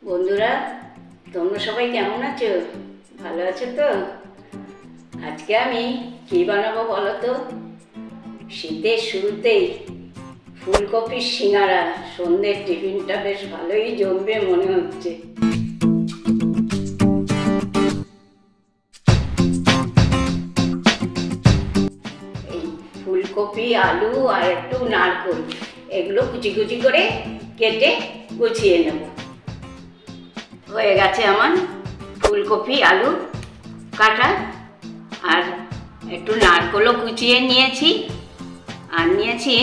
বন্ধুরা, তোমরা সবাই কেমন আছো? ভালো আছো তো? আজকে আমি কি বানাবো বলো তো? শীতের শুরুতেই ফুলকপির সিঙ্গারা। সন্ধ্যের টিফিনটা বেশ ভালোই জমবে মনে হচ্ছে। এই ফুলকপি, আলু আর একটু নারকেল এগুলো কুচি কুচি করে কেটে গুছিয়ে নেব। হয়ে গেছে আমার ফুলকপি আলু কাটা, আর একটু নারকেলও কুচিয়ে নিয়েছি, আর নিয়েছি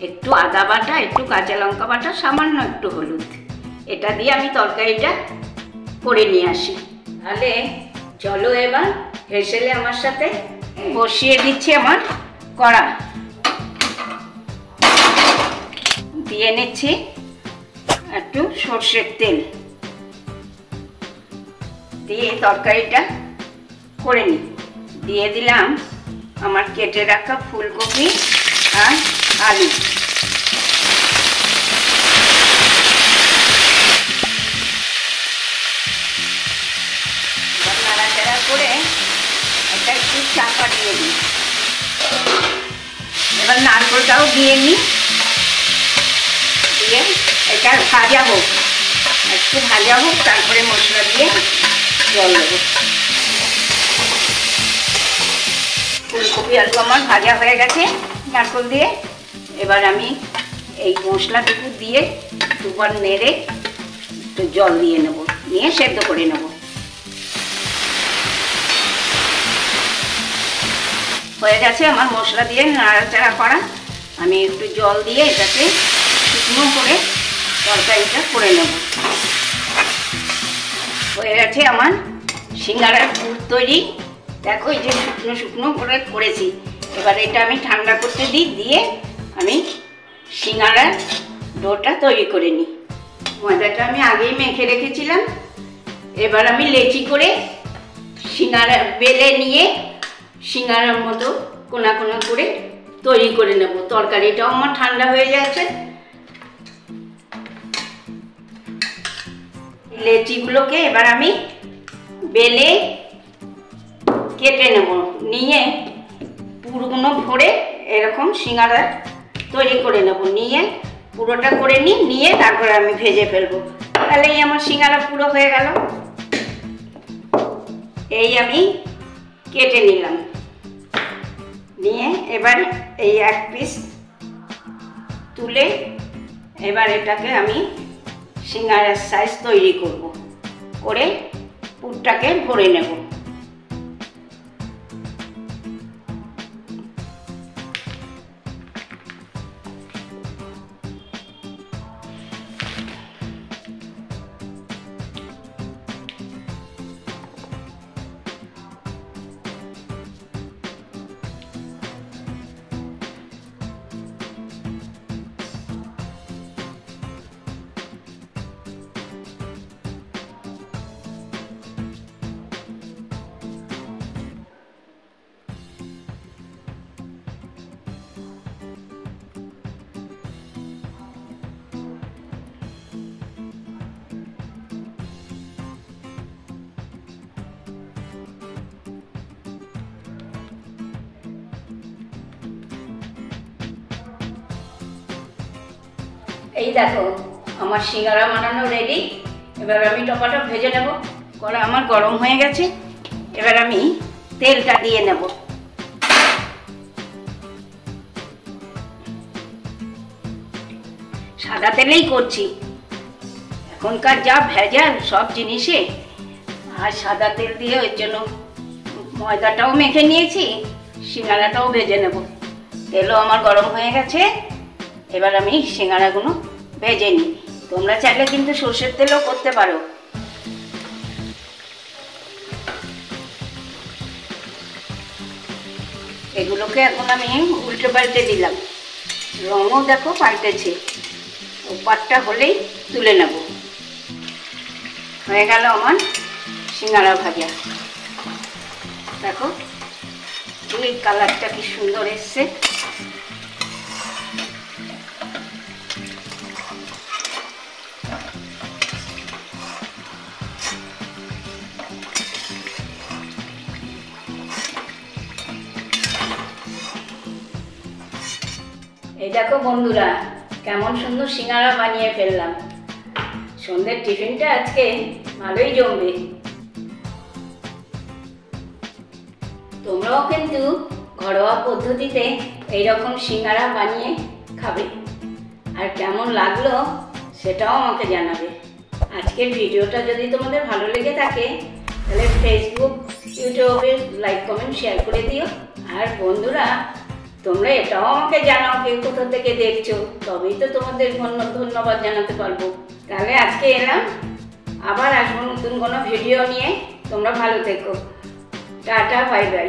একটু আদা বাটা, একটু কাঁচা লঙ্কা বাটা, সামান্য একটু হলুদ। এটা দিয়ে আমি তরকারিটা করে নিয়ে আসি। তাহলে চলো এবার হেসেলে আমার সাথে। বসিয়ে দিচ্ছি আমার কড়া, দিয়ে নিচ্ছি একটু সর্ষের তেল, দিয়ে তরকারিটা করে নিই। দিয়ে দিলাম আমার কেটে রাখা ফুলকপি আর আলু। এবার নাড়াচাড়া করে এটা একটু চাপা দিয়ে দিই। এবার নারকেলটাও দিয়ে নিই, দিয়ে এটা ভাজা হোক, একটু ভাজা হোক, তারপরে মশলা দিয়ে জল দেবো। ফুলকপি আলু আমার ভাজা হয়ে গেছে নারকেল দিয়ে। এবার আমি এই মশলাটুকু দিয়ে দুবার নেড়ে একটু জল দিয়ে নেব, নিয়ে সেদ্ধ করে নেব। হয়ে গেছে আমার মশলা দিয়ে নাড়াচাড়া করা। আমি একটু জল দিয়ে এটাকে শুকনো করে তরকারিটা করে নেব। হয়ে গেছে আমার সিঙ্গারার পুর তৈরি। দেখো, এই যে শুকনো শুকনো করে করেছি। এবার এটা আমি ঠান্ডা করতে দিই, দিয়ে আমি সিঙ্গারার ডোটা তৈরি করে নিই। ময়দাটা আমি আগেই মেখে রেখেছিলাম। এবার আমি লেচি করে সিঙ্গারা বেলে নিয়ে সিঙ্গারার মতো কোনা কোনা করে তৈরি করে নেব। তরকারিটাও আমার ঠান্ডা হয়ে যাচ্ছে। লেচিগুলোকে এবার আমি বেলে কেটে নেব, নিয়ে পুরোগুলো ভরে এরকম সিঙ্গারা তৈরি করে নেব। নিয়ে পুরোটা করে নিয়ে তারপরে আমি ভেজে ফেলবো। তাহলেই আমার সিঙ্গারা পুরো হয়ে গেল। এই আমি কেটে নিলাম, নিয়ে এবার এই এক পিস তুলে এবার এটাকে আমি সিঙ্গারার সাইজ তৈরি করব, করে পুরটাকে ভরে নেব। এই দেখো, আমার সিঙ্গারা বানানো রেডি। এবার আমি টপাটা ভেজে নেব। কড়া আমার গরম হয়ে গেছে। এবার আমি তেলটা দিয়ে নেব। সাদা তেলেই করছি, এখনকার যা ভেজাল সব জিনিসে। আর সাদা তেল দিয়ে ওই জন্য ময়দাটাও মেখে নিয়েছি, সিঙ্গারাটাও ভেজে নেব। তেলও আমার গরম হয়ে গেছে। এবার আমি সিঙ্গারাগুলো ভেজে নিই। তোমরা চাইলে কিন্তু সর্ষের তেলও করতে পারো। এগুলোকে এখন আমি উল্টে পাল্টে দিলাম। রঙও দেখো পাল্টেছে। ওপারটা হলেই তুলে নেব। হয়ে গেল আমার সিঙ্গারা ভাজা। দেখো এই কালারটা কি সুন্দর এসছে। এই দেখো বন্ধুরা, কেমন সুন্দর সিঙ্গারা বানিয়ে ফেললাম। সন্ধ্যের টিফিনটা আজকে ভালোই জমবে। তোমরাও কিন্তু ঘরোয়া পদ্ধতিতে এইরকম সিঙ্গারা বানিয়ে খাবে, আর কেমন লাগলো সেটাও আমাকে জানাবে। আজকের ভিডিওটা যদি তোমাদের ভালো লেগে থাকে তাহলে ফেসবুক, ইউটিউবে লাইক, কমেন্ট, শেয়ার করে দিও। আর বন্ধুরা, তোমরা এটাও আমাকে জানাও কে কোথা থেকে দেখছো, তবেই তো তোমাদের ধন্যবাদ জানাতে পারবো। তাহলে আজকে এলাম, আবার আসবো নতুন কোনো ভিডিও নিয়ে। তোমরা ভালো থেকো। Tata, bye bye.